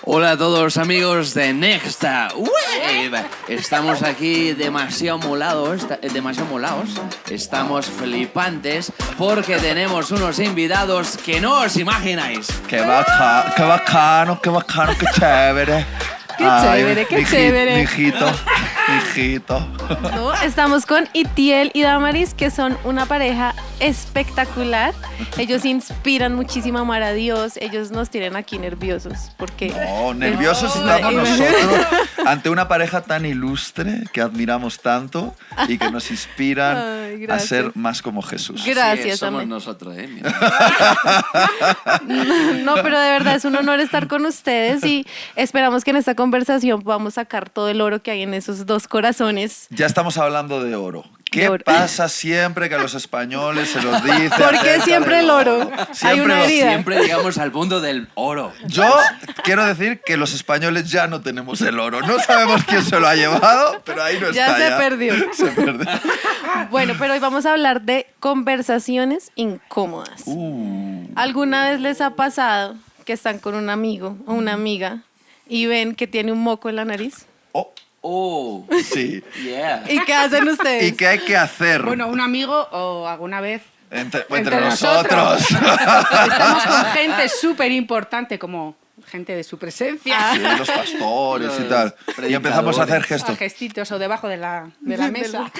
Hola a todos amigos de Nexta Wave. Estamos aquí demasiado molados, estamos flipantes porque tenemos unos invitados que no os imagináis. Qué bacano, qué chévere. Qué chévere, qué chévere. Mijito. No, estamos con Itiel y Damaris, que son una pareja espectacular. Ellos inspiran muchísimo a amar a Dios. Ellos nos tienen aquí nerviosos porque... No, nerviosos estamos nosotros ante una pareja tan ilustre que admiramos tanto y que nos inspiran a ser más como Jesús. Gracias, somos amén. nosotros, No, pero de verdad es un honor estar con ustedes y esperamos que en esta conversación podamos sacar todo el oro que hay en esos dos corazones. Ya estamos hablando de oro. ¿Qué De oro. pasa siempre que a los españoles se los dice? ¿Por qué acerca siempre del el oro? Hay una herida. Siempre llegamos al punto del oro. Yo quiero decir que los españoles ya no tenemos el oro. No sabemos quién se lo ha llevado, pero ahí no Ya está. se perdió. Se perdió. Bueno, pero hoy vamos a hablar de conversaciones incómodas. ¿Alguna vez les ha pasado que están con un amigo o una amiga y ven que tiene un moco en la nariz? Oh, Sí. yeah. ¿Y qué hacen ustedes? ¿Y qué hay que hacer? Bueno, un amigo o alguna vez Entre entre nosotros. estamos con gente súper importante como gente de su presencia. Sí, los pastores y tal. Y empezamos a hacer gestos. Gestitos o debajo de la mesa.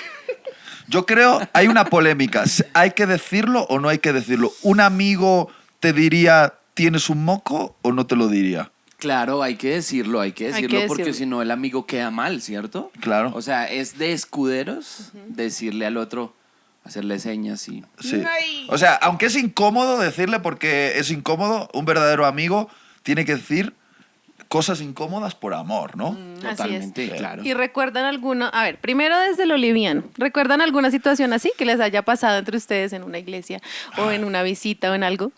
Yo creo, hay una polémica. ¿Hay que decirlo o no hay que decirlo? ¿Un amigo te diría, ¿tienes un moco o no te lo diría? Claro, hay que decirlo porque decirlo. si no el amigo queda mal, ¿cierto? Claro. O sea, es de escuderos decirle al otro, hacerle señas y... Sí. Ay. O sea, aunque es incómodo decirle porque es incómodo, un verdadero amigo tiene que decir cosas incómodas por amor, ¿no? Así es. Totalmente, claro. ¿Y recuerdan alguno? A ver, primero desde lo liviano. ¿Recuerdan alguna situación así que les haya pasado entre ustedes en una iglesia o en una visita o en algo?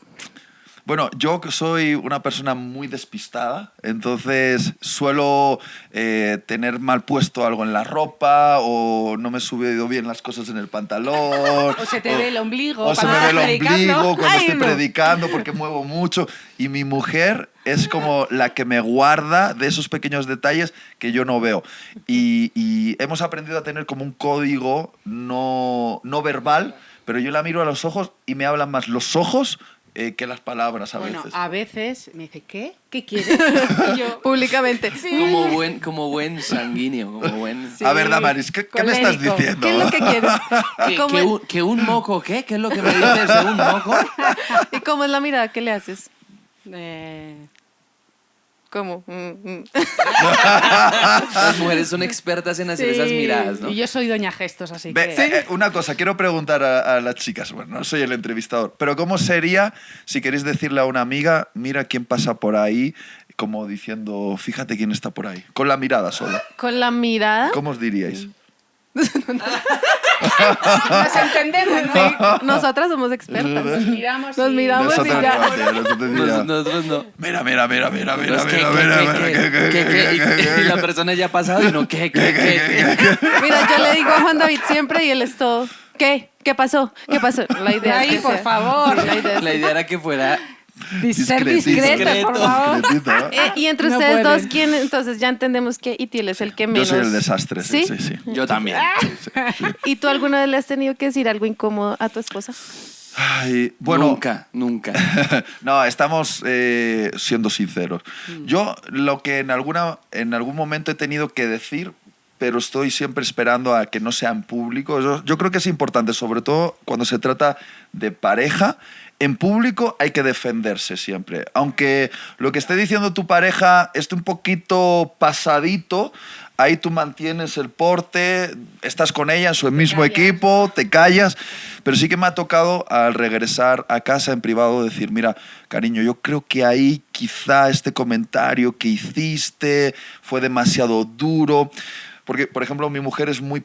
Bueno, yo soy una persona muy despistada, entonces suelo tener mal puesto algo en la ropa o no me he subido bien las cosas en el pantalón. O se te ve el ombligo. O se me cuando ve el estás ombligo predicando. cuando Ay, estoy no. predicando porque muevo mucho. Y mi mujer es como la que me guarda de esos pequeños detalles que yo no veo. Y hemos aprendido a tener como un código no verbal, pero yo la miro a los ojos y me hablan más los ojos que las palabras a Bueno, veces. a veces me dice, ¿qué? ¿Qué quieres? Y yo, Públicamente. Como buen sanguíneo, como buen... A ver, Damaris, ¿qué me estás colérico. diciendo? ¿Qué es lo que quieres? Que un moco, ¿qué? ¿Qué es lo que me dices de un moco? ¿Y cómo es la mirada que le haces? eh, ¿Cómo? Las mujeres son expertas en hacer sí, esas miradas, ¿no? Y yo soy doña gestos, así Ve, que... una cosa, quiero preguntar a las chicas, bueno, no soy el entrevistador, pero ¿cómo sería si queréis decirle a una amiga, mira quién pasa por ahí, como diciendo, fíjate quién está por ahí, con la mirada solo? Con la mirada. ¿Cómo os diríais? Nos entendemos, ¿no? Nosotras somos expertas. Nos miramos Nos y... miramos y Nosotros ya. no, tío, nosotros diría, Nosotros no. Mira, Los que, y la persona ya ha pasado y no, ¿qué? Mira, yo le digo a Juan David siempre y él es todo. ¿Qué? ¿Qué pasó? ¿Qué pasó? La idea es Ay, que por sea- favor. Sí, la idea es La idea era que fuera... Ser Discretito. discretos, por favor. Discretito, ¿no? Y entre No ustedes pueden. dos, ¿quién? Entonces ya entendemos que Itiel es el que Yo menos... soy el desastre, sí, sí, sí. Yo también. ¿Y tú alguna vez le has tenido que decir algo incómodo a tu esposa? Ay, bueno, Nunca. no, estamos siendo sinceros. Yo lo que en algún momento he tenido que decir, pero estoy siempre esperando a que no sea en público. Yo creo que es importante, sobre todo cuando se trata de pareja. En público hay que defenderse siempre. Aunque lo que esté diciendo tu pareja esté un poquito pasadito, ahí tú mantienes el porte, estás con ella en su mismo callas. equipo, te callas. Pero sí que me ha tocado al regresar a casa en privado decir, mira, cariño, yo creo que ahí quizá este comentario que hiciste fue demasiado duro. Porque, por ejemplo, mi mujer es muy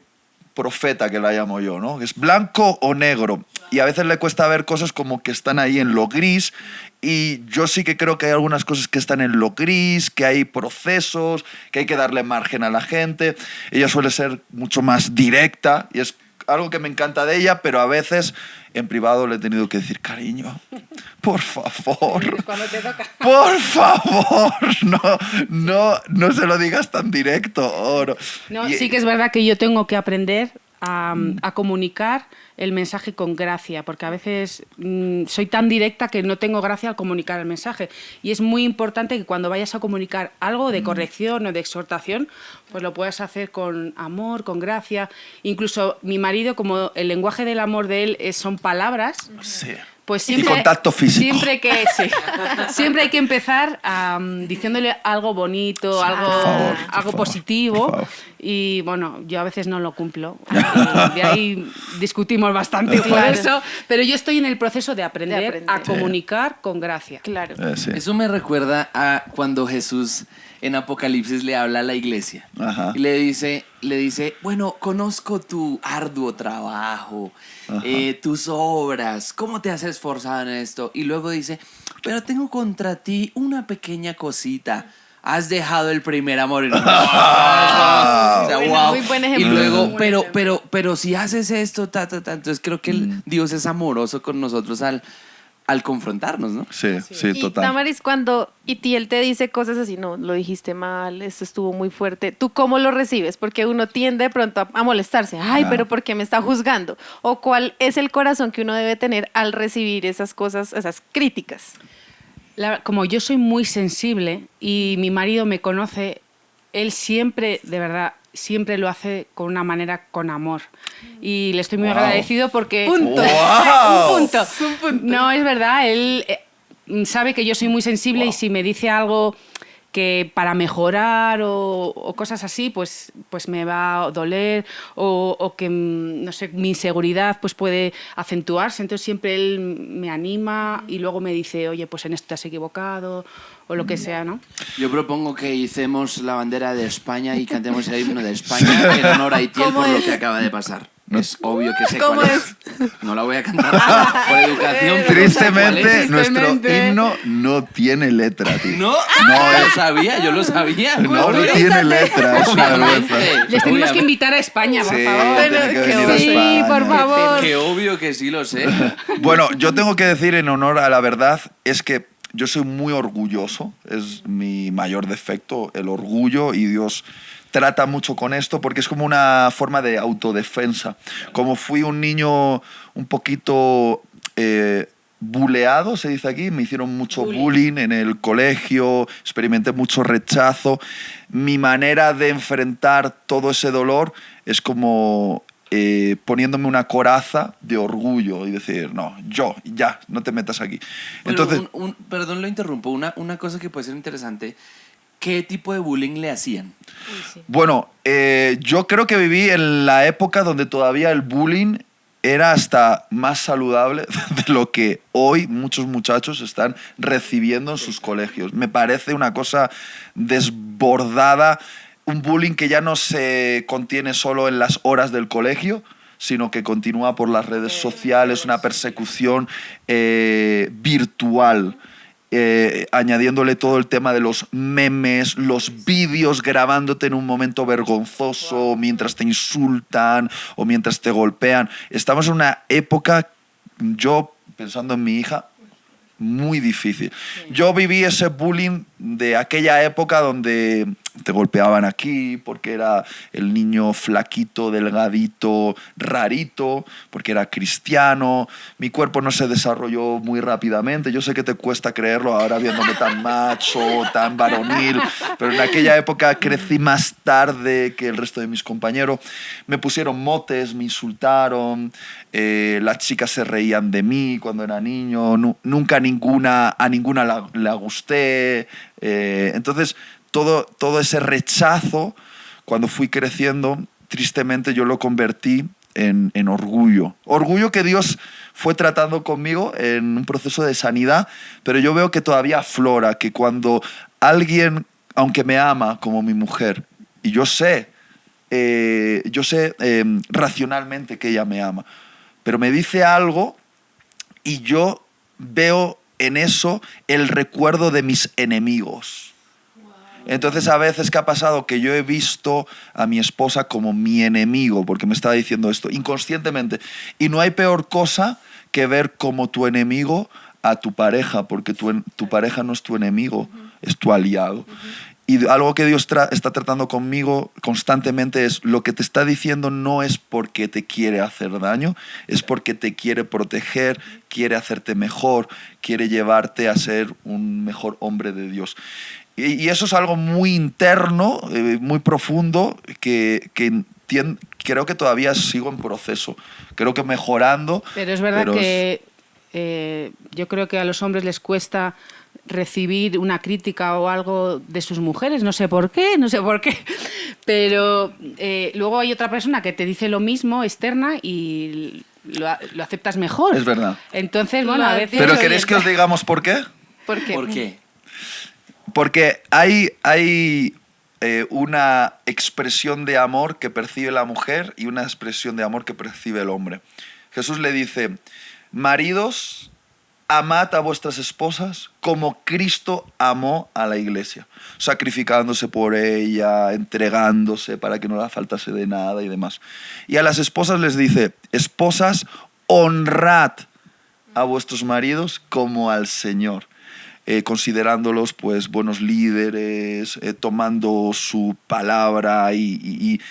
profeta, que la llamo yo, ¿no? Es blanco o negro. Y a veces le cuesta ver cosas como que están ahí en lo gris. Y yo sí que creo que hay algunas cosas que están en lo gris, que hay procesos, que hay que darle margen a la gente. Ella suele ser mucho más directa y es algo que me encanta de ella, pero a veces en privado le he tenido que decir, cariño, por favor, Cuando te toca. por favor, no se lo digas tan directo. No, Y- sí que es verdad que yo tengo que aprender a comunicar el mensaje con gracia, porque a veces soy tan directa que no tengo gracia al comunicar el mensaje. Y es muy importante que cuando vayas a comunicar algo de corrección o de exhortación, pues lo puedas hacer con amor, con gracia. Incluso mi marido, como el lenguaje del amor de él son palabras, Sí. pues Y contacto físico. Siempre hay que empezar diciéndole algo bonito, Sí, algo, por favor, por algo favor, positivo. por favor. Y bueno, yo a veces no lo cumplo. Y de ahí discutimos bastante por Claro. eso. Pero yo estoy en el proceso de aprender a Sí. comunicar con gracia. Claro. Sí. Eso me recuerda a cuando Jesús en Apocalipsis le habla a la iglesia. Ajá. Y le dice, bueno, conozco tu arduo trabajo, Ajá. tus obras, cómo te has esforzado en esto. Y luego dice, pero tengo contra ti una pequeña cosita. Has dejado el primer amor. O sea, Bueno, wow. muy buen Y ejemplo. luego, Muy buen pero si haces esto, entonces creo que Dios es amoroso con nosotros al confrontarnos, ¿no? Sí, Y total. Damaris, cuando Itiel te dice cosas así, no, lo dijiste mal, esto estuvo muy fuerte, ¿tú cómo lo recibes? Porque uno tiende de pronto a molestarse, ay, Ah. pero ¿por qué me está juzgando? O ¿cuál es el corazón que uno debe tener al recibir esas cosas, esas críticas? Como yo soy muy sensible y mi marido me conoce, él siempre, de verdad, siempre lo hace con una manera con amor. Y le estoy muy Wow. agradecido porque... Punto. ¡Wow! Un punto. No, es verdad, él sabe que yo soy muy sensible y si me dice algo que para mejorar o cosas así, pues me va a doler o que, no sé, mi inseguridad pues puede acentuarse. Entonces siempre él me anima y luego me dice, oye, pues en esto te has equivocado o lo que sea, ¿no? Yo propongo que hicemos la bandera de España y cantemos el himno de España en honor a Itiel ¿Cómo por lo es? que acaba de pasar. Es obvio que sé ¿Cómo cuál es. No la voy a cantar por educación. pero sé cuál Tristemente, es. nuestro Tristemente. himno no tiene letra, tío. No, yo lo sabía. No tiene letra, es una vergüenza. Les tenemos que invitar a España, por Sí, favor. tiene que Qué venir a bueno. Sí, España. por favor. Que obvio que sí lo sé. Bueno, yo tengo que decir en honor a la verdad, es que yo soy muy orgulloso, es mi mayor defecto, el orgullo, y Dios trata mucho con esto porque es como una forma de autodefensa. Como fui un niño un poquito buleado, se dice aquí, me hicieron mucho bullying en el colegio, experimenté mucho rechazo. Mi manera de enfrentar todo ese dolor es como poniéndome una coraza de orgullo y decir, no, ya, no te metas aquí. Bueno, Entonces, perdón, lo interrumpo. Una cosa que puede ser interesante. ¿Qué tipo de bullying le hacían? bueno, yo creo que viví en la época donde todavía el bullying era hasta más saludable de lo que hoy muchos muchachos están recibiendo en sus colegios. Me parece una cosa desbordada, un bullying que ya no se contiene solo en las horas del colegio, sino que continúa por las redes sociales, una persecución virtual. Añadiéndole todo el tema de los memes, los vídeos grabándote en un momento vergonzoso mientras te insultan o mientras te golpean. Estamos en una época, yo pensando en mi hija, muy difícil. Yo viví ese bullying de aquella época donde te golpeaban aquí porque era el niño flaquito, delgadito, rarito, porque era cristiano. Mi cuerpo no se desarrolló muy rápidamente. Yo sé que te cuesta creerlo ahora viéndome tan macho, tan varonil, pero en aquella época crecí más tarde que el resto de mis compañeros. Me pusieron motes, me insultaron, las chicas se reían de mí cuando era niño, nunca a ninguna le gusté. Entonces, todo ese rechazo, cuando fui creciendo, tristemente yo lo convertí en orgullo. Orgullo que Dios fue tratando conmigo en un proceso de sanidad, pero yo veo que todavía aflora, que cuando alguien, aunque me ama como mi mujer, y yo sé racionalmente que ella me ama, pero me dice algo y yo veo en eso el recuerdo de mis enemigos. Entonces, a veces, ¿qué ha pasado? Que yo he visto a mi esposa como mi enemigo, porque me estaba diciendo esto inconscientemente. Y no hay peor cosa que ver como tu enemigo a tu pareja, porque tu pareja no es tu enemigo, es tu aliado. Y algo que Dios está tratando conmigo constantemente es: lo que te está diciendo no es porque te quiere hacer daño, es porque te quiere proteger, quiere hacerte mejor, quiere llevarte a ser un mejor hombre de Dios. Y eso es algo muy interno, muy profundo, que creo que todavía sigo en proceso. Creo que mejorando. Pero es verdad que yo creo que a los hombres les cuesta recibir una crítica o algo de sus mujeres, no sé por qué, pero luego hay otra persona que te dice lo mismo externa y lo aceptas mejor. Es verdad. Entonces, bueno, a veces... ¿Pero queréis que os digamos por qué? ¿Por qué? ¿Por qué? Porque hay una expresión de amor que percibe la mujer y una expresión de amor que percibe el hombre. Jesús le dice: maridos, amad a vuestras esposas como Cristo amó a la iglesia, sacrificándose por ella, entregándose para que no le faltase de nada y demás. Y a las esposas les dice: esposas, honrad a vuestros maridos como al Señor. Considerándolos pues buenos líderes, tomando su palabra y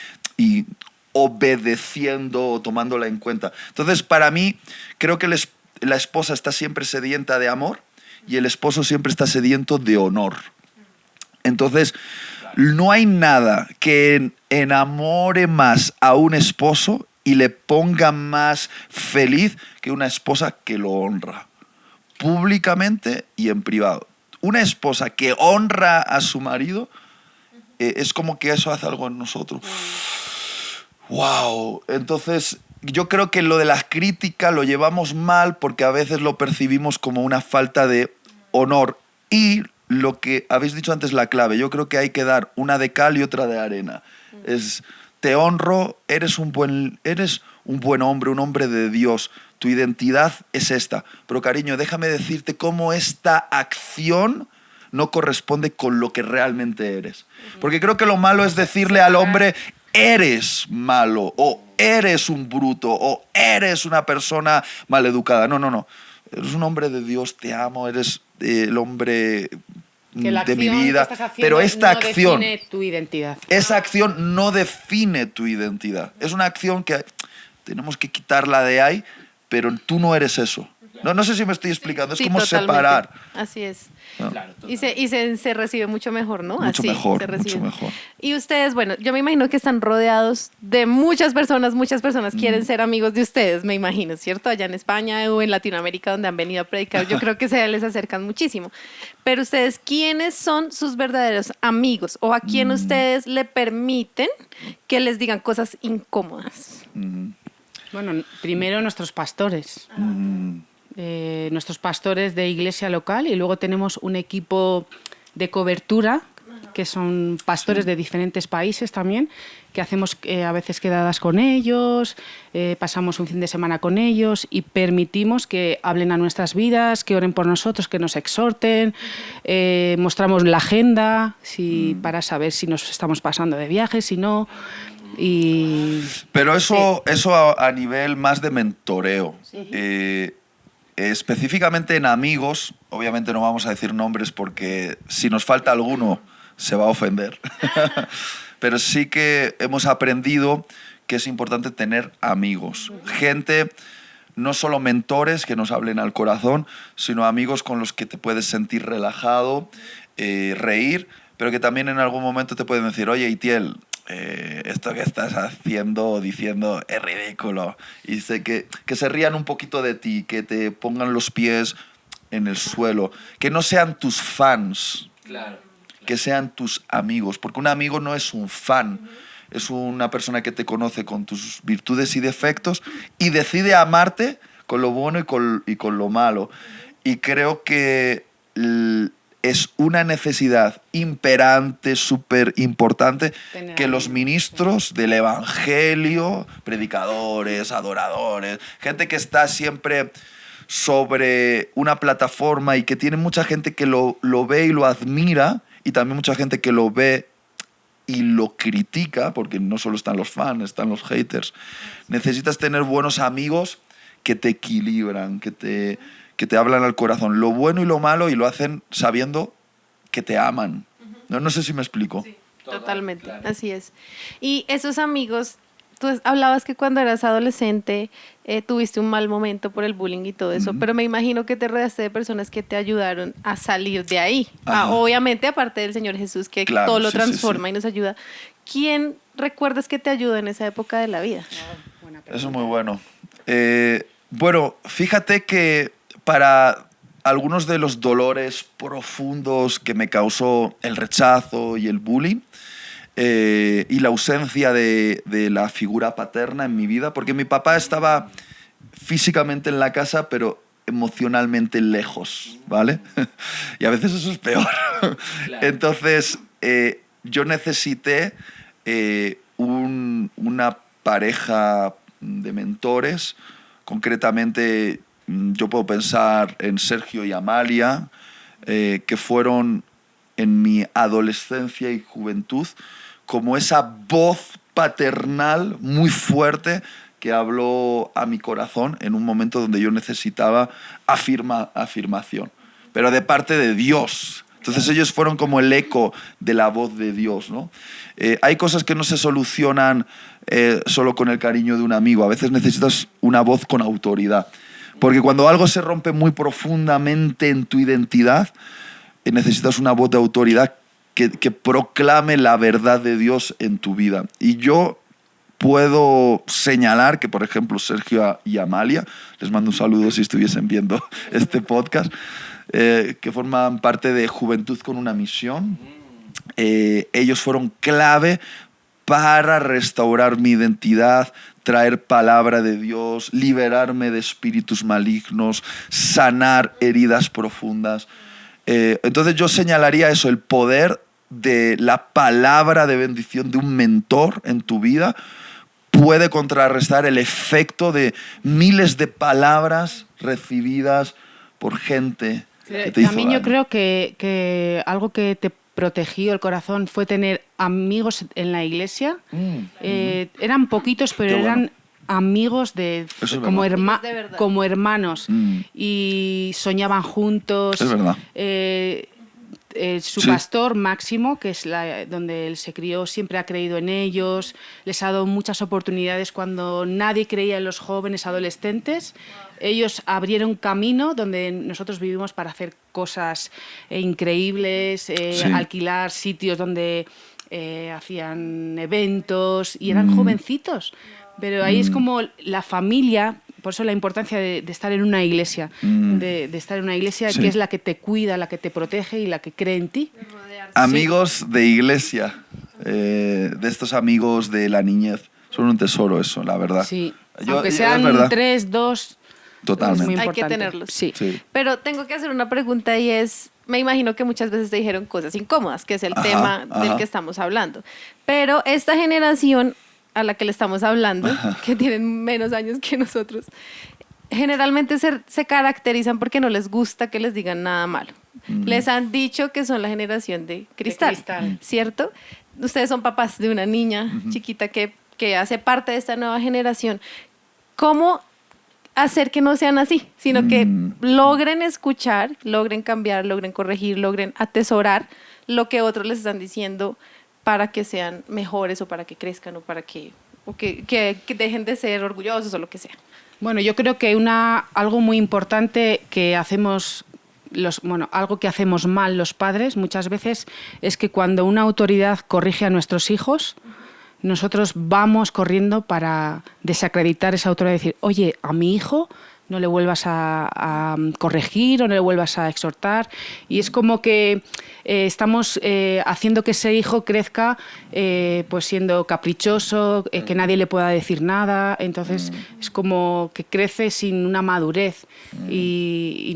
obedeciendo, tomándola en cuenta. Entonces, para mí, creo que la esposa está siempre sedienta de amor y el esposo siempre está sediento de honor. Entonces, no hay nada que enamore más a un esposo y le ponga más feliz que una esposa que lo honra, públicamente y en privado. Una esposa que honra a su marido, es como que eso hace algo en nosotros. ¡Wow! Entonces, yo creo que lo de las críticas lo llevamos mal porque a veces lo percibimos como una falta de honor. Y lo que habéis dicho antes, la clave, yo creo que hay que dar una de cal y otra de arena. Es: te honro, eres un buen hombre, un hombre de Dios. Tu identidad es esta. Pero, cariño, déjame decirte cómo esta acción no corresponde con lo que realmente eres. Porque creo que lo malo es decirle al hombre: eres malo, o eres un bruto, o eres una persona maleducada. No. Eres un hombre de Dios, te amo, eres el hombre de mi vida. Pero esta acción no define tu identidad. Esa acción no define tu identidad. Es una acción que tenemos que quitarla de ahí, pero tú no eres eso. No sé si me estoy explicando. Es Sí, como totalmente. separar. Así es. ¿No? Claro, Y se recibe mucho mejor, ¿no? Mucho Así, mejor, se recibe. mucho mejor. Y ustedes, bueno, yo me imagino que están rodeados de muchas personas quieren ser amigos de ustedes, me imagino, ¿cierto? Allá en España o en Latinoamérica, donde han venido a predicar, yo creo que se les acercan muchísimo. Pero ustedes, ¿quiénes son sus verdaderos amigos? ¿O a quién ustedes le permiten que les digan cosas incómodas? Bueno, primero nuestros pastores. Nuestros pastores de iglesia local, y luego tenemos un equipo de cobertura que son pastores de diferentes países también, que hacemos a veces quedadas con ellos, pasamos un fin de semana con ellos y permitimos que hablen a nuestras vidas, que oren por nosotros, que nos exhorten, mostramos la agenda para saber si nos estamos pasando de viaje, si no. Pero eso a nivel más de mentoreo. Específicamente en amigos, obviamente no vamos a decir nombres porque si nos falta alguno se va a ofender, pero sí que hemos aprendido que es importante tener amigos, gente, no solo mentores que nos hablen al corazón, sino amigos con los que te puedes sentir relajado, reír, pero que también en algún momento te pueden decir: oye, Itiel, esto que estás haciendo o diciendo es ridículo, y que se rían un poquito de ti, que te pongan los pies en el suelo, que no sean tus fans, Claro. que sean tus amigos, porque un amigo no es un fan, es una persona que te conoce con tus virtudes y defectos y decide amarte con lo bueno y con lo malo. Y creo que es una necesidad imperante, súper importante, que los ministros del evangelio, predicadores, adoradores, gente que está siempre sobre una plataforma y que tiene mucha gente que lo ve y lo admira y también mucha gente que lo ve y lo critica, porque no solo están los fans, están los haters. Necesitas tener buenos amigos que te equilibran, que te hablan al corazón, lo bueno y lo malo, y lo hacen sabiendo que te aman. No sé si me explico. Sí, totalmente, claro. Así es. Y esos amigos, tú hablabas que cuando eras adolescente tuviste un mal momento por el bullying y todo eso, pero me imagino que te rodeaste de personas que te ayudaron a salir de ahí. Obviamente, aparte del Señor Jesús, que claro, todo lo transforma y nos ayuda. ¿Quién recuerdas que te ayudó en esa época de la vida? Eso es muy bueno. Bueno, fíjate que para algunos de los dolores profundos que me causó el rechazo y el bullying, y la ausencia de la figura paterna en mi vida, porque mi papá estaba físicamente en la casa, pero emocionalmente lejos, ¿vale? Y a veces eso es peor. Claro. Entonces, yo necesité una pareja de mentores. Concretamente, yo puedo pensar en Sergio y Amalia, que fueron en mi adolescencia y juventud como esa voz paternal muy fuerte que habló a mi corazón en un momento donde yo necesitaba afirmación, pero de parte de Dios. Entonces ellos fueron como el eco de la voz de Dios, ¿no? Hay cosas que no se solucionan solo con el cariño de un amigo. A veces necesitas una voz con autoridad. Porque cuando algo se rompe muy profundamente en tu identidad, necesitas una voz de autoridad que proclame la verdad de Dios en tu vida. Y yo puedo señalar que, por ejemplo, Sergio y Amalia, les mando un saludo si estuviesen viendo este podcast, que forman parte de Juventud con una Misión. Ellos fueron clave para restaurar mi identidad, traer palabra de Dios, liberarme de espíritus malignos, sanar heridas profundas. Entonces yo señalaría eso, el poder de la palabra de bendición de un mentor en tu vida puede contrarrestar el efecto de miles de palabras recibidas por gente que te hizo También daño. yo creo que algo que te protegió el corazón fue tener amigos en la iglesia. Eran poquitos, pero eran amigos como hermanos. Y soñaban juntos. Es verdad. Su pastor Máximo, que es donde él se crió, siempre ha creído en ellos, les ha dado muchas oportunidades cuando nadie creía en los jóvenes adolescentes. Ellos abrieron camino donde nosotros vivimos para hacer cosas increíbles, alquilar sitios donde hacían eventos y eran jovencitos. Pero ahí es como la familia. Por eso la importancia de estar en una iglesia, de estar en una iglesia que es la que te cuida, la que te protege y la que cree en ti. Amigos de iglesia, de estos amigos de la niñez, son un tesoro eso, la verdad. Sí, aunque sean 3, 2... Totalmente. Hay que tenerlos. Sí. Pero tengo que hacer una pregunta y es, me imagino que muchas veces te dijeron cosas incómodas, que es el tema del que estamos hablando. Pero esta generación a la que le estamos hablando, que tienen menos años que nosotros, generalmente se caracterizan porque no les gusta que les digan nada malo. Les han dicho que son la generación de cristal, ¿cierto? Ustedes son papás de una niña chiquita que hace parte de esta nueva generación. ¿Cómo hacer que no sean así, sino que logren escuchar, logren cambiar, logren corregir, logren atesorar lo que otros les están diciendo para que sean mejores o para que crezcan o para que dejen de ser orgullosos o lo que sea? Bueno, yo creo que algo muy importante que hacemos algo que hacemos mal los padres muchas veces es que cuando una autoridad corrige a nuestros hijos, nosotros vamos corriendo para desacreditar esa autoridad y decir, oye, a mi hijo no le vuelvas a corregir o no le vuelvas a exhortar. Y es como que estamos haciendo que ese hijo crezca pues siendo caprichoso, que nadie le pueda decir nada. Entonces es como que crece sin una madurez y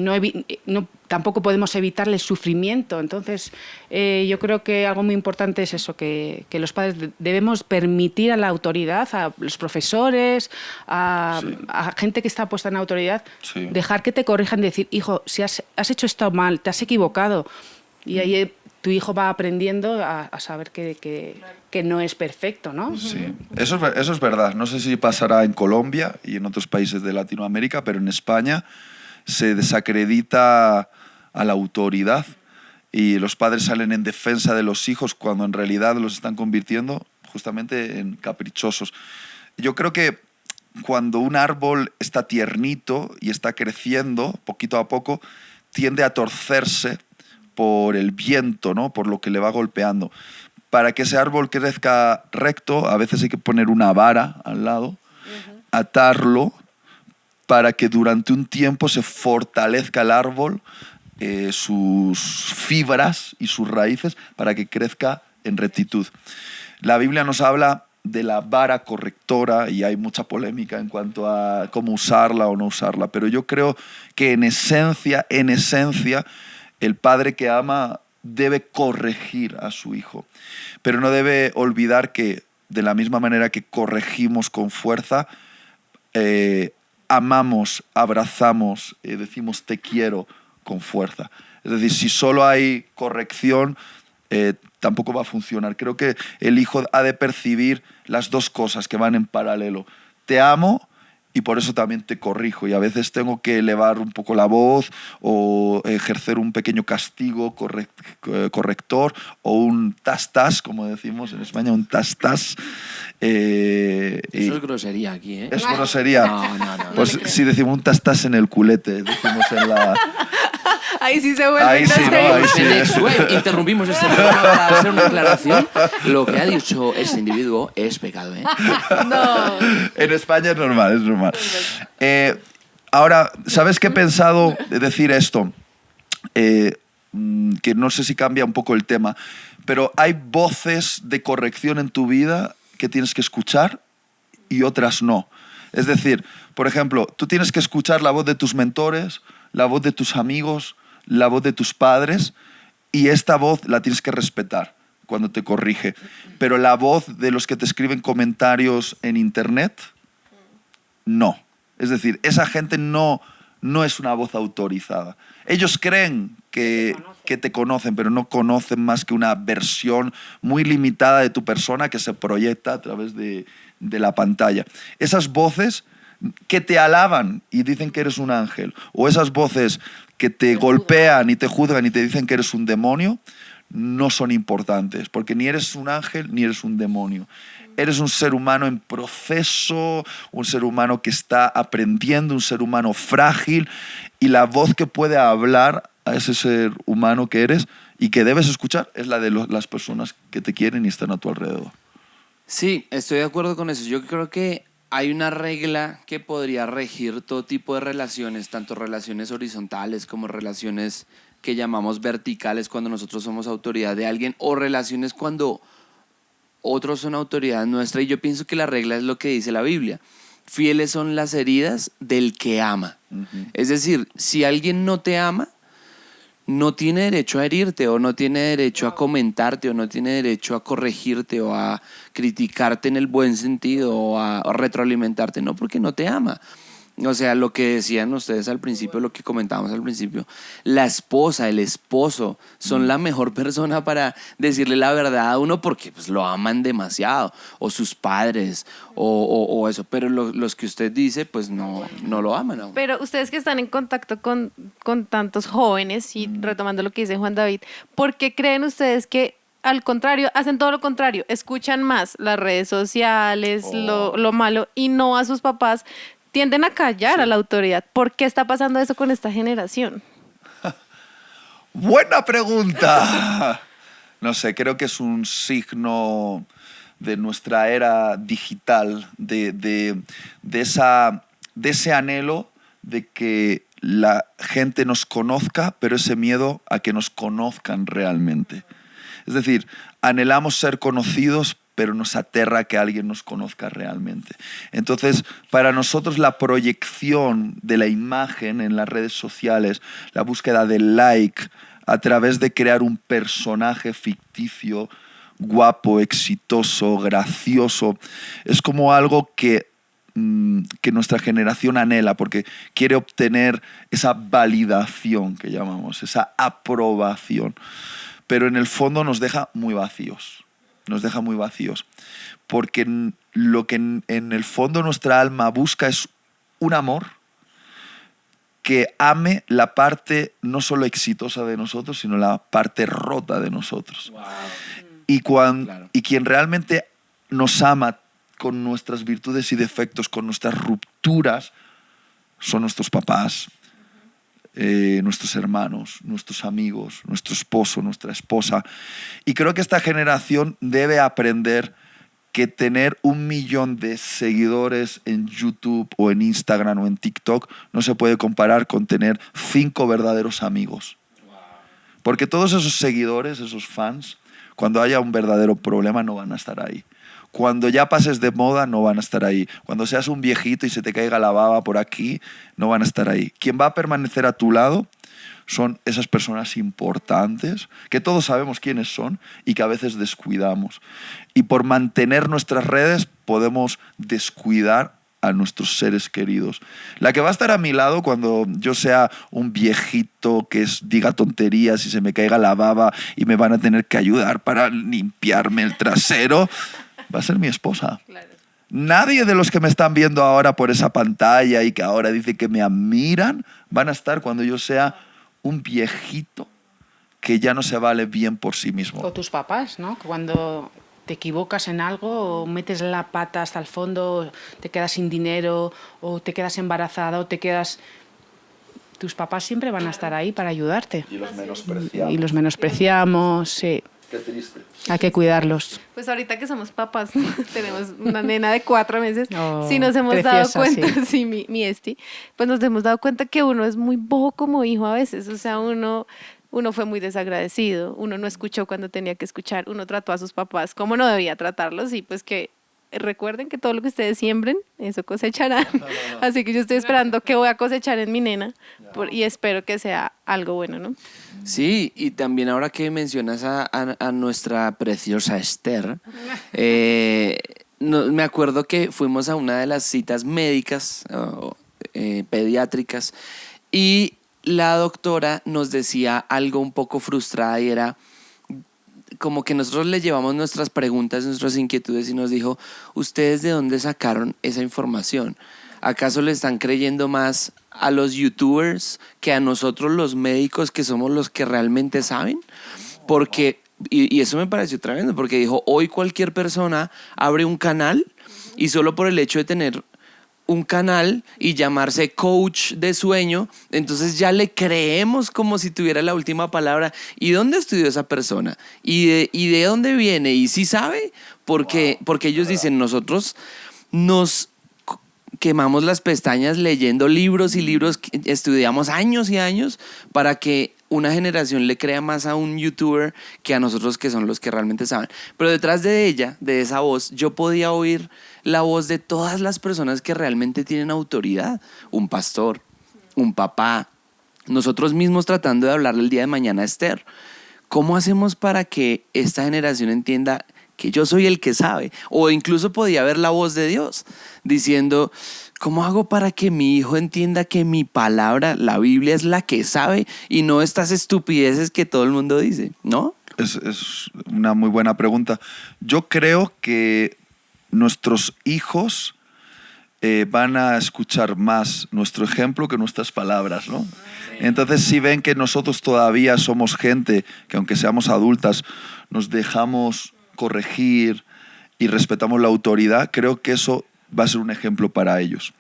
tampoco podemos evitarle el sufrimiento. Entonces yo creo que algo muy importante es eso, que los padres debemos permitir a la autoridad, a los profesores, a gente que está puesta en autoridad, dejar que te corrijan y decir, hijo, si has hecho esto mal, te has equivocado. Y ahí tu hijo va aprendiendo a saber que no es perfecto, ¿no? Sí, eso es verdad. No sé si pasará en Colombia y en otros países de Latinoamérica, pero en España se desacredita a la autoridad y los padres salen en defensa de los hijos cuando en realidad los están convirtiendo justamente en caprichosos. Yo creo que cuando un árbol está tiernito y está creciendo poquito a poco, tiende a torcerse por el viento, ¿no? Por lo que le va golpeando. Para que ese árbol crezca recto, a veces hay que poner una vara al lado, atarlo, para que durante un tiempo se fortalezca el árbol, sus fibras y sus raíces, para que crezca en rectitud. La Biblia nos habla de la vara correctora y hay mucha polémica en cuanto a cómo usarla o no usarla, pero yo creo que en esencia, el padre que ama debe corregir a su hijo, pero no debe olvidar que de la misma manera que corregimos con fuerza, amamos, abrazamos, decimos te quiero con fuerza. Es decir, si solo hay corrección, tampoco va a funcionar. Creo que el hijo ha de percibir las dos cosas que van en paralelo. Te amo y por eso también te corrijo. Y a veces tengo que elevar un poco la voz o ejercer un pequeño castigo corrector o un tas-tas, como decimos en España, un tas-tas. Eso es grosería aquí, ¿eh? Es grosería. No. Pues si decimos un tas-tas en el culete, decimos en la... Ahí sí se vuelve Ahí sí, ¿no? Ahí sí. En Exweb interrumpimos este programa para hacer una aclaración. Lo que ha dicho este individuo es pecado, ¿eh? No. En España es normal, es normal. Ahora, ¿sabes qué he pensado de decir esto? Que no sé si cambia un poco el tema, pero hay voces de corrección en tu vida que tienes que escuchar y otras no. Es decir, por ejemplo, tú tienes que escuchar la voz de tus mentores, la voz de tus amigos, la voz de tus padres, y esta voz la tienes que respetar cuando te corrige. Pero la voz de los que te escriben comentarios en internet, no. Es decir, esa gente no es una voz autorizada. Ellos creen que te conocen, pero no conocen más que una versión muy limitada de tu persona que se proyecta a través de la pantalla. Esas voces que te alaban y dicen que eres un ángel, o esas voces que te golpean y te juzgan y te dicen que eres un demonio, no son importantes, porque ni eres un ángel ni eres un demonio. Eres un ser humano en proceso, un ser humano que está aprendiendo, un ser humano frágil, y la voz que puede hablar a ese ser humano que eres y que debes escuchar es la de las personas que te quieren y están a tu alrededor. Sí, estoy de acuerdo con eso. Yo creo que hay una regla que podría regir todo tipo de relaciones, tanto relaciones horizontales como relaciones que llamamos verticales cuando nosotros somos autoridad de alguien, o relaciones cuando otros son autoridad nuestra. Y yo pienso que la regla es lo que dice la Biblia: fieles son las heridas del que ama. Es decir, si alguien no te ama, no tiene derecho a herirte, o no tiene derecho a comentarte, o no tiene derecho a corregirte, o a criticarte en el buen sentido, o a retroalimentarte, no, porque no te ama. O sea, lo que decían ustedes al principio, lo que comentábamos al principio, la esposa, el esposo son la mejor persona para decirle la verdad a uno, porque pues lo aman demasiado, o sus padres, o eso, pero los que usted dice pues no lo aman aún. Pero ustedes que están en contacto con tantos jóvenes, y retomando lo que dice Juan David, ¿por qué creen ustedes que al contrario, hacen todo lo contrario? Escuchan más las redes sociales, lo malo, y no a sus papás. Tienden a callar a la autoridad. ¿Por qué está pasando eso con esta generación? ¡Buena pregunta! No sé, creo que es un signo de nuestra era digital, de ese anhelo de que la gente nos conozca, pero ese miedo a que nos conozcan realmente. Es decir, anhelamos ser conocidos, pero nos aterra que alguien nos conozca realmente. Entonces, para nosotros la proyección de la imagen en las redes sociales, la búsqueda del like a través de crear un personaje ficticio, guapo, exitoso, gracioso, es como algo que nuestra generación anhela, porque quiere obtener esa validación que llamamos, esa aprobación. pero en el fondo nos deja muy vacíos. Nos deja muy vacíos. Porque lo que en el fondo nuestra alma busca es un amor que ame la parte no solo exitosa de nosotros, sino la parte rota de nosotros. Wow. Y quien realmente nos ama con nuestras virtudes y defectos, con nuestras rupturas, son nuestros papás, nuestros hermanos, nuestros amigos, nuestro esposo, nuestra esposa. Y creo que esta generación debe aprender que tener 1 millón de seguidores en YouTube o en Instagram o en TikTok no se puede comparar con tener 5 verdaderos amigos. Porque todos esos seguidores, esos fans, cuando haya un verdadero problema no van a estar ahí. Cuando ya pases de moda no van a estar ahí. Cuando seas un viejito y se te caiga la baba por aquí, no van a estar ahí. Quien va a permanecer a tu lado son esas personas importantes, que todos sabemos quiénes son y que a veces descuidamos. Y por mantener nuestras redes podemos descuidar a nuestros seres queridos. La que va a estar a mi lado cuando yo sea un viejito que diga tonterías y se me caiga la baba y me van a tener que ayudar para limpiarme el trasero, va a ser mi esposa. Claro. Nadie de los que me están viendo ahora por esa pantalla y que ahora dicen que me admiran, van a estar cuando yo sea un viejito que ya no se vale bien por sí mismo. O tus papás, ¿no? Cuando te equivocas en algo o metes la pata hasta el fondo, te quedas sin dinero o te quedas embarazada o te quedas... Tus papás siempre van a estar ahí para ayudarte. Y los menospreciamos. Y los menospreciamos, sí. Qué triste. Hay que cuidarlos. Pues ahorita que somos papás, tenemos una nena de 4 meses, Oh, sí nos hemos preciosa, dado cuenta, sí. mi Esti, pues nos hemos dado cuenta que uno es muy bobo como hijo a veces, o sea, uno fue muy desagradecido, uno no escuchó cuando tenía que escuchar, uno trató a sus papás como no debía tratarlos y pues que recuerden que todo lo que ustedes siembren, eso cosecharán. Así que yo estoy esperando que voy a cosechar en mi nena y espero que sea algo bueno, ¿no? Sí, y también ahora que mencionas a nuestra preciosa Esther, me acuerdo que fuimos a una de las citas médicas, pediátricas, y la doctora nos decía algo un poco frustrada y era como que nosotros le llevamos nuestras preguntas, nuestras inquietudes y nos dijo, ¿ustedes de dónde sacaron esa información? ¿Acaso le están creyendo más a los youtubers que a nosotros los médicos que somos los que realmente saben? Porque, y eso me pareció tremendo, porque dijo, hoy cualquier persona abre un canal y solo por el hecho de tener un canal y llamarse coach de sueño, entonces ya le creemos como si tuviera la última palabra. ¿Y dónde estudió esa persona? ¿Y de dónde viene? ¿Y sí sabe? Porque ellos dicen, nosotros nos quemamos las pestañas leyendo libros y libros, estudiamos años y años para que una generación le crea más a un youtuber que a nosotros que son los que realmente saben. Pero detrás de ella, de esa voz, yo podía oír la voz de todas las personas que realmente tienen autoridad. Un pastor, un papá, nosotros mismos tratando de hablarle el día de mañana a Esther. ¿Cómo hacemos para que esta generación entienda que yo soy el que sabe? O incluso podía ver la voz de Dios diciendo, ¿cómo hago para que mi hijo entienda que mi palabra, la Biblia, es la que sabe y no estas estupideces que todo el mundo dice? ¿No? Es una muy buena pregunta. Yo creo que nuestros hijos van a escuchar más nuestro ejemplo que nuestras palabras, ¿no? Entonces, si ven que nosotros todavía somos gente que, aunque seamos adultas, nos dejamos corregir y respetamos la autoridad, creo que eso va a ser un ejemplo para ellos.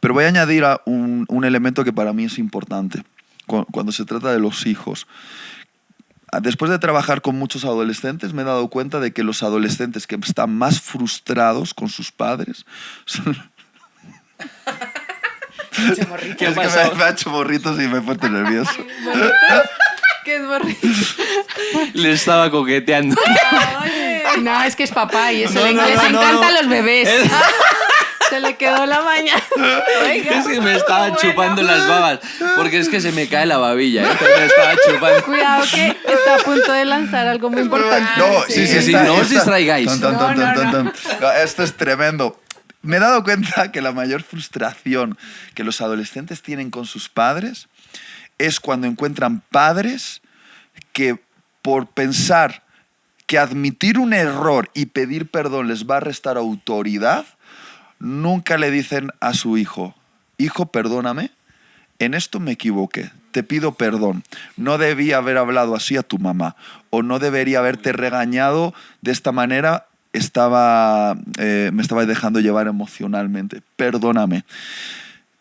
Pero voy a añadir un elemento que para mí es importante cuando se trata de los hijos. Después de trabajar con muchos adolescentes, me he dado cuenta de que los adolescentes que están más frustrados con sus padres son... ¿Qué es que me ha hecho morritos y me he puesto nervioso. ¿Qué es borrito? Le estaba coqueteando. No, es que es papá y eso No, les no, encantan los bebés. Se le quedó la maña. Oiga, Es que me estaba chupando las babas, porque es que se me cae la babilla, ¿eh? Entonces me estaba chupando. Cuidado que está a punto de lanzar algo muy importante. No, Sí, no os distraigáis. No, esto es tremendo. Me he dado cuenta que la mayor frustración que los adolescentes tienen con sus padres es cuando encuentran padres que por pensar que admitir un error y pedir perdón les va a restar autoridad, nunca le dicen a su hijo, hijo, perdóname, en esto me equivoqué, te pido perdón, no debía haber hablado así a tu mamá, o no debería haberte regañado de esta manera, me estaba dejando llevar emocionalmente, perdóname.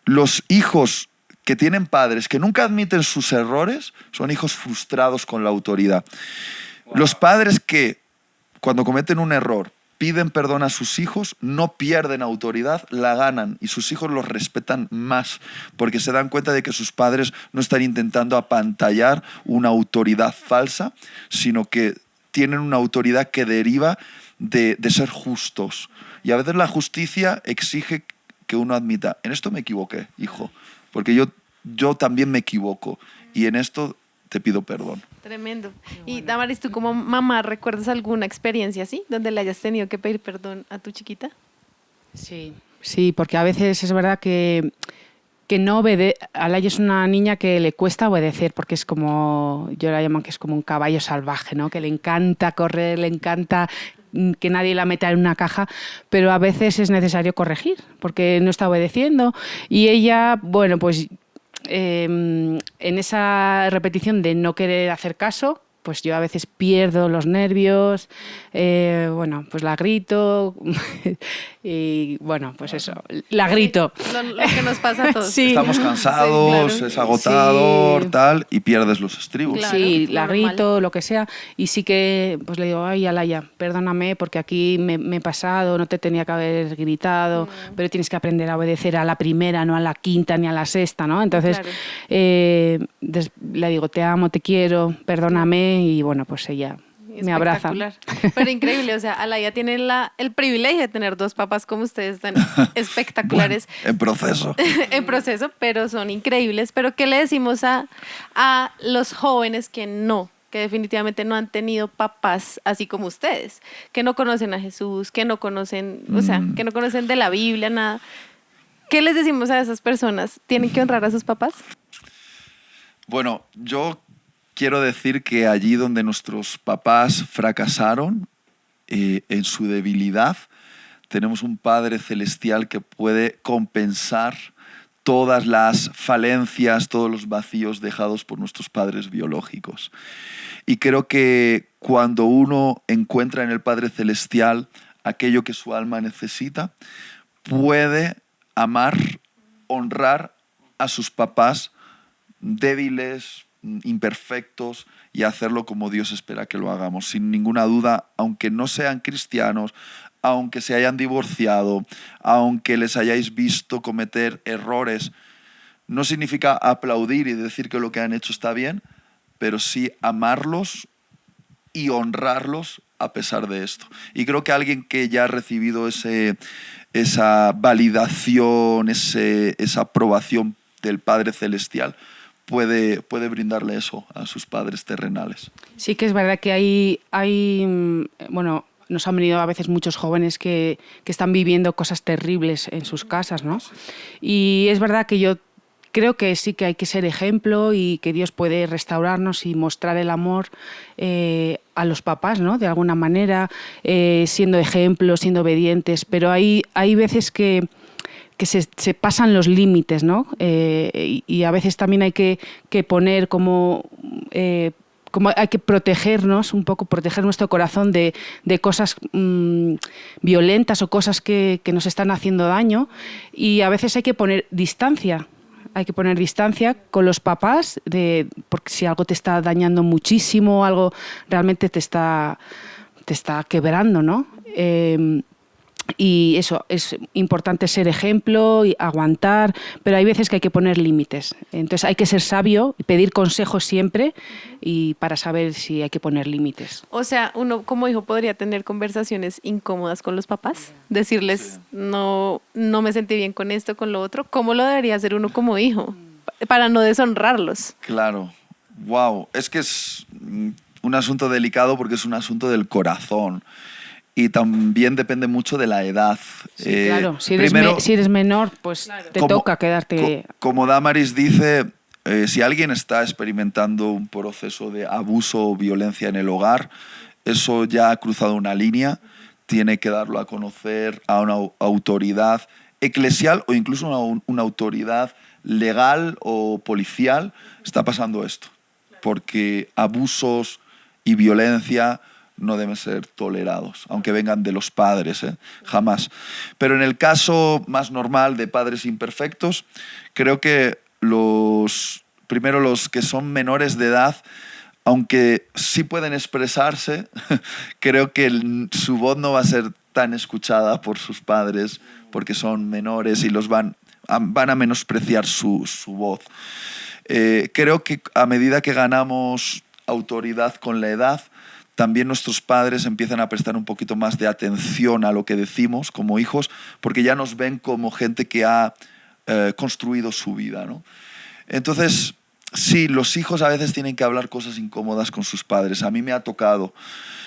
Los hijos que tienen padres que nunca admiten sus errores son hijos frustrados con la autoridad. Los padres que, cuando cometen un error, piden perdón a sus hijos, no pierden autoridad, la ganan y sus hijos los respetan más porque se dan cuenta de que sus padres no están intentando apantallar una autoridad falsa, sino que tienen una autoridad que deriva de ser justos. Y a veces la justicia exige que uno admita, en esto me equivoqué, hijo, porque yo también me equivoco y en esto te pido perdón. Tremendo. Y Damaris, ¿tú como mamá recuerdas alguna experiencia así, donde le hayas tenido que pedir perdón a tu chiquita? Sí, porque a veces es verdad que no obedece. Alaya es una niña que le cuesta obedecer porque es como, yo la llamo que es como un caballo salvaje, ¿no? Que le encanta correr, le encanta que nadie la meta en una caja, pero a veces es necesario corregir porque no está obedeciendo y ella, bueno, pues en esa repetición de no querer hacer caso, pues yo a veces pierdo los nervios, bueno, pues la grito y bueno, pues eso, la grito. Lo que nos pasa a todos. Sí. Estamos cansados, Sí, claro. es agotador, Sí. tal, y pierdes los estribos. Claro, Sí, la normal. grito, lo que sea, y sí que pues le digo, ay, Alaya, perdóname porque aquí me he pasado, no te tenía que haber gritado, pero tienes que aprender a obedecer a la primera, no a la quinta ni a la sexta, ¿no? Entonces Claro. le digo, te amo, te quiero, perdóname, y bueno, pues ella me abraza. Espectacular. Pero increíble, o sea, Alaya tiene el privilegio de tener dos papás como ustedes tan espectaculares. Bueno, en proceso. En proceso, pero son increíbles. Pero ¿qué le decimos a los jóvenes que definitivamente no han tenido papás así como ustedes, que no conocen a Jesús, que no conocen, o sea, que no conocen de la Biblia, nada? ¿Qué les decimos a esas personas? ¿Tienen que honrar a sus papás? Bueno, yo quiero decir que allí donde nuestros papás fracasaron, en su debilidad, tenemos un Padre Celestial que puede compensar todas las falencias, todos los vacíos dejados por nuestros padres biológicos. Y creo que cuando uno encuentra en el Padre Celestial aquello que su alma necesita, puede amar, honrar a sus papás débiles, imperfectos, y hacerlo como Dios espera que lo hagamos. Sin ninguna duda, aunque no sean cristianos, aunque se hayan divorciado, aunque les hayáis visto cometer errores, no significa aplaudir y decir que lo que han hecho está bien, pero sí amarlos y honrarlos a pesar de esto. Y creo que alguien que ya ha recibido esa validación, esa aprobación del Padre Celestial, puede brindarle eso a sus padres terrenales. Sí que es verdad que bueno, nos han venido a veces muchos jóvenes que están viviendo cosas terribles en sus casas, ¿no? Y es verdad que yo creo que sí que hay que ser ejemplo y que Dios puede restaurarnos y mostrar el amor a los papás, ¿no? De alguna manera, siendo ejemplos, siendo obedientes, pero hay veces que se pasan los límites, ¿no? Y a veces también hay que poner como hay que protegernos un poco, proteger nuestro corazón de cosas violentas o cosas que nos están haciendo daño, y a veces hay que poner distancia. Hay que poner distancia con los papás, porque si algo te está dañando muchísimo, algo realmente te está quebrando, ¿no? Y eso, es importante ser ejemplo y aguantar, pero hay veces que hay que poner límites. Entonces hay que ser sabio y pedir consejos siempre y para saber si hay que poner límites. O sea, uno como hijo podría tener conversaciones incómodas con los papás, decirles, no me sentí bien con esto, con lo otro. ¿Cómo lo debería hacer uno como hijo para no deshonrarlos? Claro. Wow. Es que es un asunto delicado porque es un asunto del corazón. Y también depende mucho de la edad. Sí, claro. Si eres menor, pues te toca quedarte... Como Damaris dice, si alguien está experimentando un proceso de abuso o violencia en el hogar, eso ya ha cruzado una línea, tiene que darlo a conocer a una autoridad eclesial o incluso una autoridad legal o policial. Está pasando esto, porque abusos y violencia no deben ser tolerados, aunque vengan de los padres, jamás. Pero en el caso más normal de padres imperfectos, creo que primero los que son menores de edad, aunque sí pueden expresarse, creo que su voz no va a ser tan escuchada por sus padres porque son menores y los van a menospreciar su voz. Creo que a medida que ganamos autoridad con la edad, también nuestros padres empiezan a prestar un poquito más de atención a lo que decimos como hijos, porque ya nos ven como gente que ha construido su vida, ¿no? Entonces, sí, los hijos a veces tienen que hablar cosas incómodas con sus padres. A mí me ha tocado,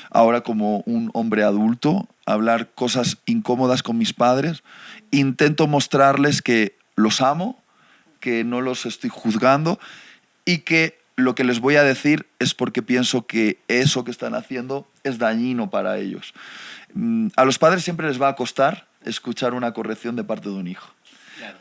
ahora como un hombre adulto, hablar cosas incómodas con mis padres. Intento mostrarles que los amo, que no los estoy juzgando y que lo que les voy a decir es porque pienso que eso que están haciendo es dañino para ellos. A los padres siempre les va a costar escuchar una corrección de parte de un hijo.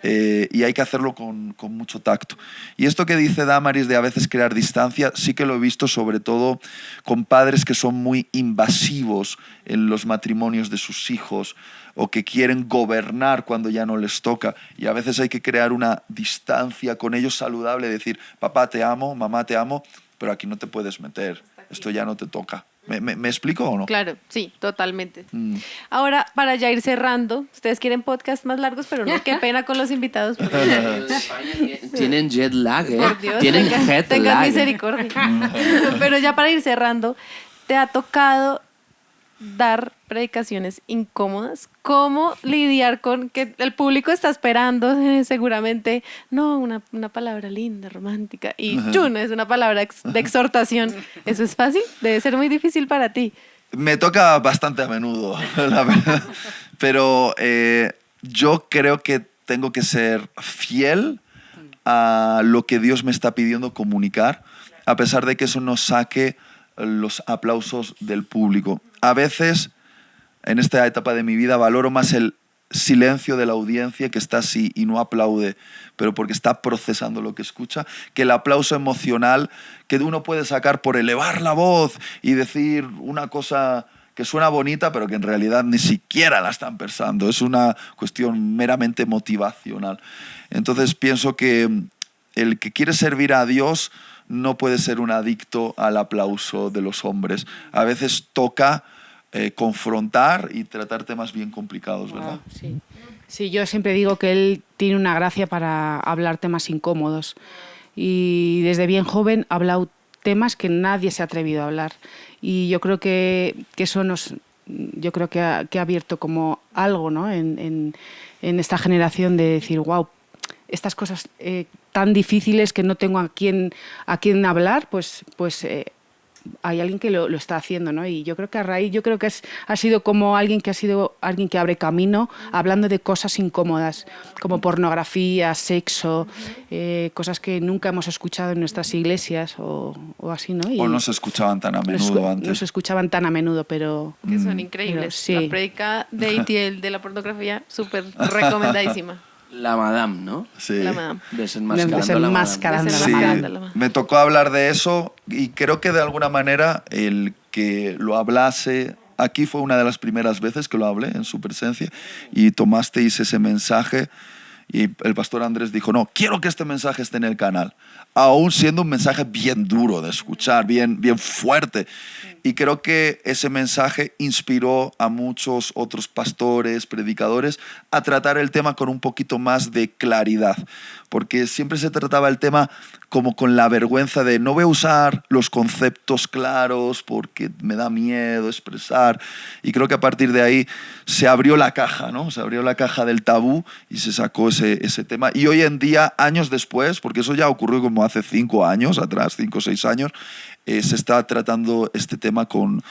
Y hay que hacerlo con mucho tacto. Y esto que dice Damaris de a veces crear distancia, sí que lo he visto sobre todo con padres que son muy invasivos en los matrimonios de sus hijos o que quieren gobernar cuando ya no les toca. Y a veces hay que crear una distancia con ellos saludable, decir, papá te amo, mamá te amo, pero aquí no te puedes meter, esto ya no te toca. ¿Me explico o no? Claro, sí, totalmente. Ahora, para ya ir cerrando, ustedes quieren podcast más largos, pero no, qué pena con los invitados. Tienen jet lag, Por Dios, tienen jet tengan lag. misericordia. Pero ya para ir cerrando, ¿te ha tocado dar predicaciones incómodas? ¿Cómo lidiar con que el público está esperando seguramente, no, una palabra linda, romántica, y chun, es una palabra de exhortación? ¿Eso es fácil? Debe ser muy difícil para ti. Me toca bastante a menudo, la verdad. Pero yo creo que tengo que ser fiel a lo que Dios me está pidiendo comunicar, a pesar de que eso no saque los aplausos del público. A veces, en esta etapa de mi vida, valoro más el silencio de la audiencia que está así y no aplaude, pero porque está procesando lo que escucha, que el aplauso emocional que uno puede sacar por elevar la voz y decir una cosa que suena bonita, pero que en realidad ni siquiera la están pensando. Es una cuestión meramente motivacional. Entonces pienso que el que quiere servir a Dios no puede ser un adicto al aplauso de los hombres. A veces toca confrontar y tratar temas bien complicados, ¿verdad? Sí. Sí, yo siempre digo que él tiene una gracia para hablar temas incómodos. Y desde bien joven ha hablado temas que nadie se ha atrevido a hablar. Y yo creo que eso yo creo que ha abierto como algo, ¿no? en esta generación de decir, wow, estas cosas tan difíciles que no tengo a quién hablar, pues hay alguien que lo está haciendo, ¿no? Y yo creo que a raíz, ha sido como alguien que abre camino hablando de cosas incómodas, como pornografía, sexo, cosas que nunca hemos escuchado en nuestras iglesias o así, ¿no? O no se escuchaban tan a menudo antes. No se escuchaban tan a menudo, pero... Que son increíbles. Sí. La prédica de Itiel de la pornografía, súper recomendadísima. La madame, ¿no? Sí. La madame. Desenmascarando Sí, me tocó hablar de eso y creo que de alguna manera el que lo hablase aquí fue una de las primeras veces que lo hablé en su presencia y tomasteis ese mensaje y el pastor Andrés dijo, no, quiero que este mensaje esté en el canal, aún siendo un mensaje bien duro de escuchar, bien fuerte. Y creo que ese mensaje inspiró a muchos otros pastores, predicadores, a tratar el tema con un poquito más de claridad. Porque siempre se trataba el tema como con la vergüenza de no voy a usar los conceptos claros porque me da miedo expresar. Y creo que a partir de ahí se abrió la caja, ¿no? Se abrió la caja del tabú y se sacó ese tema. Y hoy en día, años después, porque eso ya ocurrió como hace 5 años atrás, 5 o 6 años, se está tratando este tema con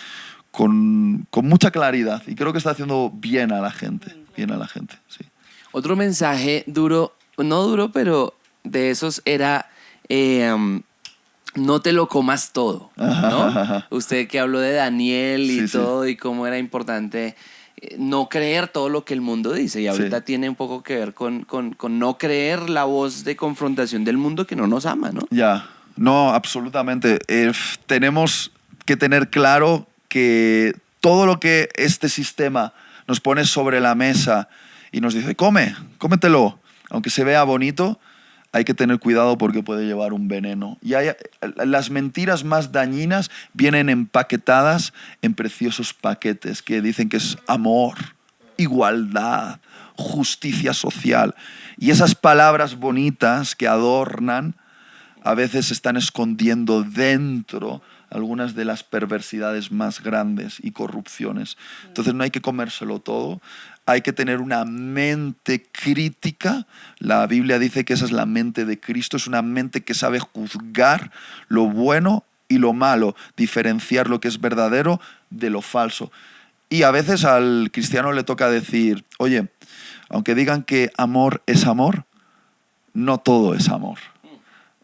mucha claridad y creo que está haciendo bien a la gente, sí. Otro mensaje duro, no duro, pero de esos era no te lo comas todo, ¿no? Ajá. Usted que habló de Daniel y Sí, sí. todo y cómo era importante no creer todo lo que el mundo dice. Y ahorita Sí. tiene un poco que ver con no creer la voz de confrontación del mundo que no nos ama, ¿no? Ya, no, absolutamente. Tenemos que tener claro que todo lo que este sistema nos pone sobre la mesa y nos dice, cómetelo, aunque se vea bonito, hay que tener cuidado porque puede llevar un veneno. Y las mentiras más dañinas vienen empaquetadas en preciosos paquetes que dicen que es amor, igualdad, justicia social. Y esas palabras bonitas que adornan a veces están escondiendo dentro algunas de las perversidades más grandes y corrupciones. Entonces no hay que comérselo todo, hay que tener una mente crítica. La Biblia dice que esa es la mente de Cristo, es una mente que sabe juzgar lo bueno y lo malo, diferenciar lo que es verdadero de lo falso. Y a veces al cristiano le toca decir, oye, aunque digan que amor es amor, no todo es amor.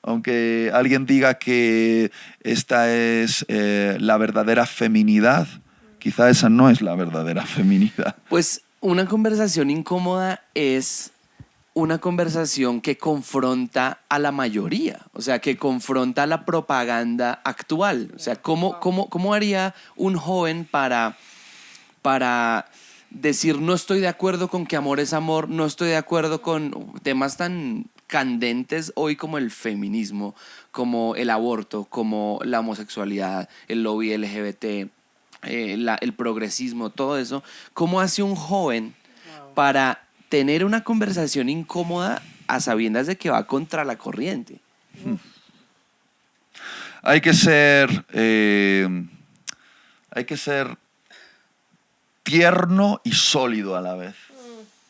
Aunque alguien diga que esta es la verdadera feminidad, quizá esa no es la verdadera feminidad. Pues una conversación incómoda es una conversación que confronta a la mayoría, o sea, que confronta la propaganda actual. O sea, ¿cómo haría un joven para decir no estoy de acuerdo con que amor es amor, no estoy de acuerdo con temas tan candentes hoy como el feminismo, como el aborto, como la homosexualidad, el lobby LGBT, el progresismo, todo eso? ¿Cómo hace un joven para tener una conversación incómoda a sabiendas de que va contra la corriente? Hay que ser tierno y sólido a la vez.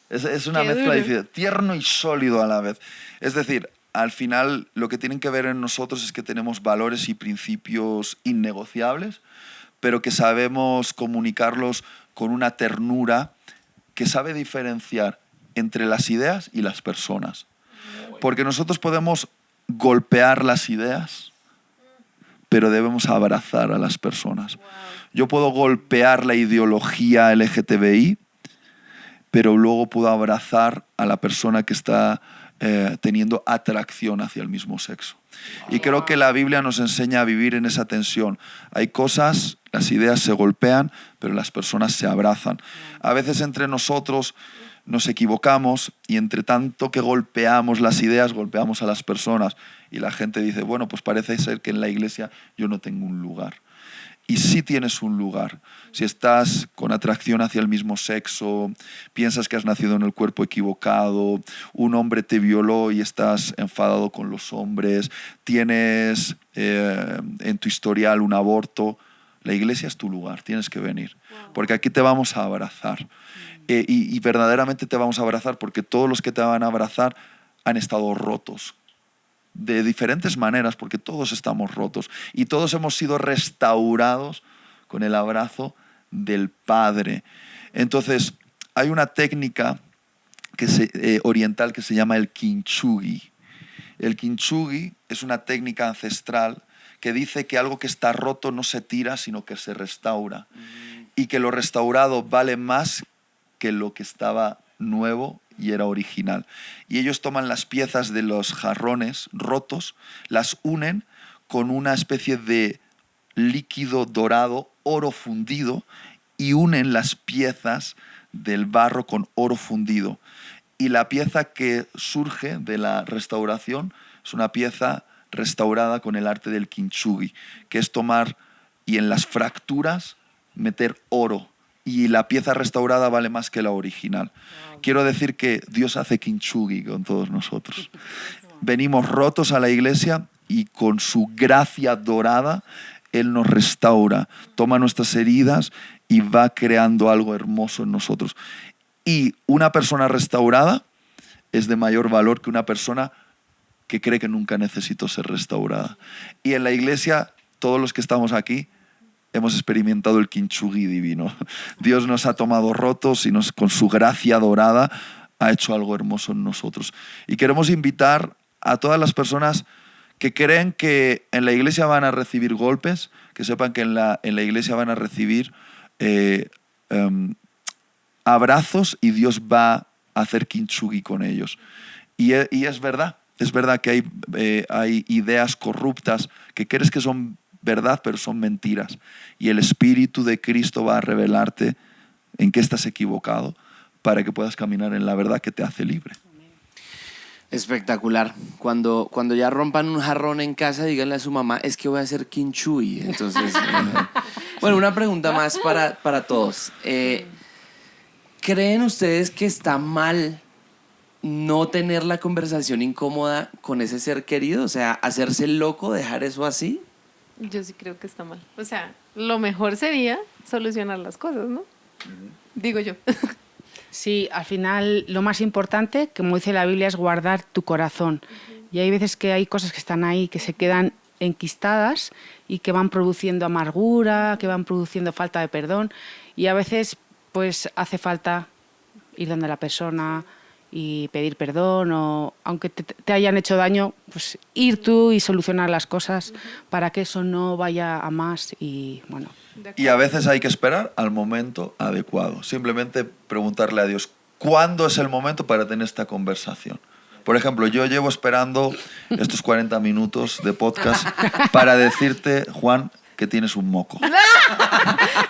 Es una Qué mezcla duro. difícil, tierno y sólido a la vez. Es decir, al final lo que tienen que ver en nosotros es que tenemos valores y principios innegociables, pero que sabemos comunicarlos con una ternura que sabe diferenciar entre las ideas y las personas. Porque nosotros podemos golpear las ideas, pero debemos abrazar a las personas. Yo puedo golpear la ideología LGTBI, pero luego puedo abrazar a la persona que está teniendo atracción hacia el mismo sexo. Y creo que la Biblia nos enseña a vivir en esa tensión. Hay cosas, las ideas se golpean, pero las personas se abrazan. A veces entre nosotros nos equivocamos y entre tanto que golpeamos las ideas, golpeamos a las personas. Y la gente dice, bueno, pues parece ser que en la iglesia yo no tengo un lugar. Y sí tienes un lugar. Si estás con atracción hacia el mismo sexo, piensas que has nacido en el cuerpo equivocado, un hombre te violó y estás enfadado con los hombres, tienes en tu historial un aborto, la iglesia es tu lugar, tienes que venir. Porque aquí te vamos a abrazar. Y verdaderamente te vamos a abrazar porque todos los que te van a abrazar han estado rotos. De diferentes maneras, porque todos estamos rotos y todos hemos sido restaurados con el abrazo del Padre. Entonces, hay una técnica oriental que se llama el kintsugi. El kintsugi es una técnica ancestral que dice que algo que está roto no se tira, sino que se restaura. Y que lo restaurado vale más que lo que estaba nuevo y era original. Y ellos toman las piezas de los jarrones rotos, las unen con una especie de líquido dorado, oro fundido, y unen las piezas del barro con oro fundido. Y la pieza que surge de la restauración es una pieza restaurada con el arte del kintsugi, que es tomar y en las fracturas meter oro. Y la pieza restaurada vale más que la original. Quiero decir que Dios hace kintsugi con todos nosotros. Venimos rotos a la iglesia y con su gracia dorada Él nos restaura, toma nuestras heridas y va creando algo hermoso en nosotros. Y una persona restaurada es de mayor valor que una persona que cree que nunca necesitó ser restaurada. Y en la iglesia, todos los que estamos aquí, hemos experimentado el kintsugi divino. Dios nos ha tomado rotos y con su gracia dorada ha hecho algo hermoso en nosotros. Y queremos invitar a todas las personas que creen que en la iglesia van a recibir golpes, que sepan que en la iglesia van a recibir abrazos y Dios va a hacer kintsugi con ellos. Y es verdad que hay ideas corruptas que crees que son verdad, pero son mentiras. Y el Espíritu de Cristo va a revelarte en qué estás equivocado para que puedas caminar en la verdad que te hace libre. Espectacular. Cuando ya rompan un jarrón en casa, díganle a su mamá, es que voy a hacer kinchui. Entonces, bueno, una pregunta más para todos. ¿Creen ustedes que está mal no tener la conversación incómoda con ese ser querido? O sea, hacerse el loco, dejar eso así. Yo sí creo que está mal. O sea, lo mejor sería solucionar las cosas, ¿no? Digo yo. Sí, al final lo más importante, como dice la Biblia, es guardar tu corazón. Y hay veces que hay cosas que están ahí, que se quedan enquistadas y que van produciendo amargura, que van produciendo falta de perdón. Y a veces pues hace falta ir donde la persona y pedir perdón, o aunque te hayan hecho daño, pues ir tú y solucionar las cosas para que eso no vaya a más. Y bueno. Y a veces hay que esperar al momento adecuado. Simplemente preguntarle a Dios, ¿cuándo es el momento para tener esta conversación? Por ejemplo, yo llevo esperando estos 40 minutos de podcast para decirte, Juan, que tienes un moco.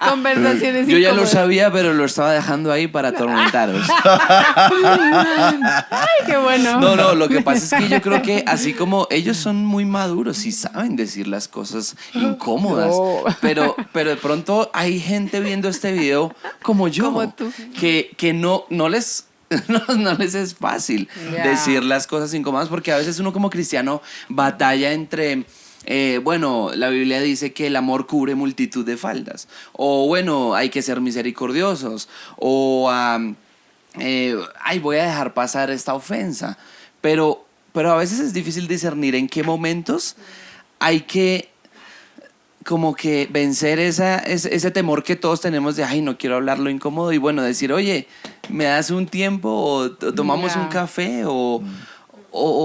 Conversaciones Yo ya lo incómodas. sabía, pero lo estaba dejando ahí para atormentaros. Ay, qué bueno. No, lo que pasa es que yo creo que así como ellos son muy maduros y saben decir las cosas incómodas, No. pero de pronto hay gente viendo este video como yo, Como tú. que no les... No les es fácil Ya. decir las cosas incómodas, porque a veces uno como cristiano batalla entre... bueno, la Biblia dice que el amor cubre multitud de faltas. O bueno, hay que ser misericordiosos. O ay, voy a dejar pasar esta ofensa. Pero a veces es difícil discernir en qué momentos hay que como que vencer ese temor que todos tenemos de, ay, no quiero hablar lo incómodo. Y bueno, decir, oye, ¿me das un tiempo? O tomamos Ya. un café o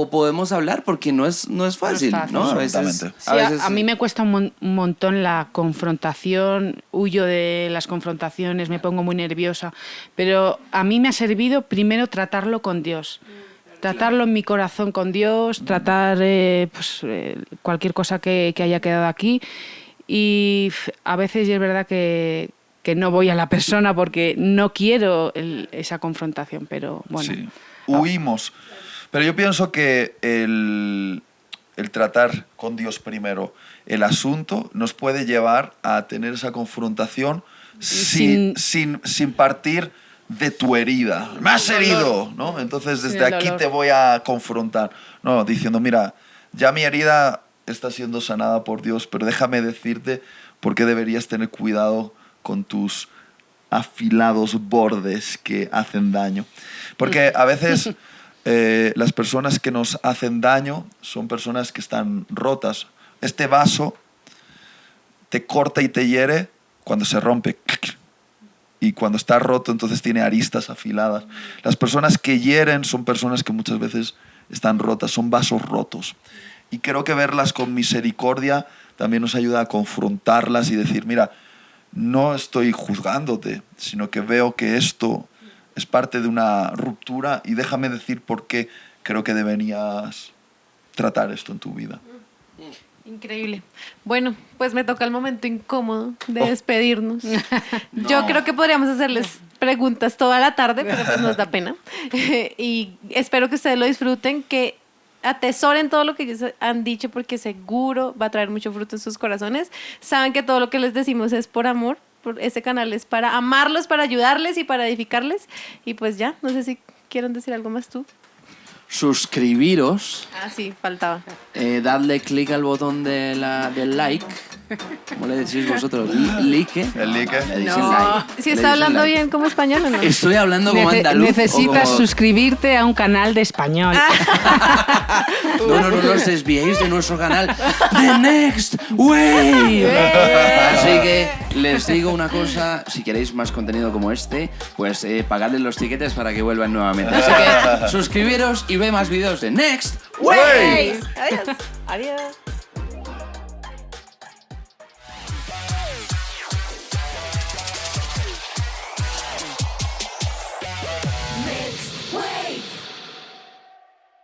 podemos hablar, porque no es fácil, fácil. ¿no? A veces, Absolutamente. Sí, a mí me cuesta un montón la confrontación, huyo de las confrontaciones, me pongo muy nerviosa, pero a mí me ha servido primero tratarlo con Dios, tratarlo en mi corazón con Dios, tratar cualquier cosa que haya quedado aquí, y a veces es verdad que no voy a la persona porque no quiero esa confrontación, pero bueno. Sí. Huimos. Pero yo pienso que el tratar con Dios primero el asunto nos puede llevar a tener esa confrontación sin partir de tu herida. ¡Me has herido! ¿No? Entonces desde el aquí dolor. te voy a confrontar. No, diciendo, mira, ya mi herida está siendo sanada por Dios, pero déjame decirte por qué deberías tener cuidado con tus afilados bordes que hacen daño. Porque a veces... las personas que nos hacen daño son personas que están rotas. Este vaso te corta y te hiere cuando se rompe. Y cuando está roto, entonces tiene aristas afiladas. Las personas que hieren son personas que muchas veces están rotas, son vasos rotos. Y creo que verlas con misericordia también nos ayuda a confrontarlas y decir, mira, no estoy juzgándote, sino que veo que esto es parte de una ruptura y déjame decir por qué creo que deberías tratar esto en tu vida. Increíble. Bueno, pues me toca el momento incómodo de Oh. despedirnos. Yo creo que podríamos hacerles preguntas toda la tarde, pero pues nos da pena. Y espero que ustedes lo disfruten, que atesoren todo lo que ellos han dicho, porque seguro va a traer mucho fruto en sus corazones. Saben que todo lo que les decimos es por amor. Este canal es para amarlos, para ayudarles y para edificarles. Y pues ya, no sé si quieren decir algo más tú. suscribiros, Ah, sí, faltaba. dadle clic al botón del like. ¿Cómo le decís vosotros? Like. El like. Le dicen No. like. Si Le está dicen hablando like. bien como español o no. Estoy hablando como andaluz. Necesitas o como... suscribirte a un canal de español. No os desviéis de nuestro canal. The Next Wave. Así que les digo una cosa, si queréis más contenido como este, pues pagadle los tiquetes para que vuelvan nuevamente. Así que suscribiros y ve más vídeos de Next Waves. Adiós. Adiós.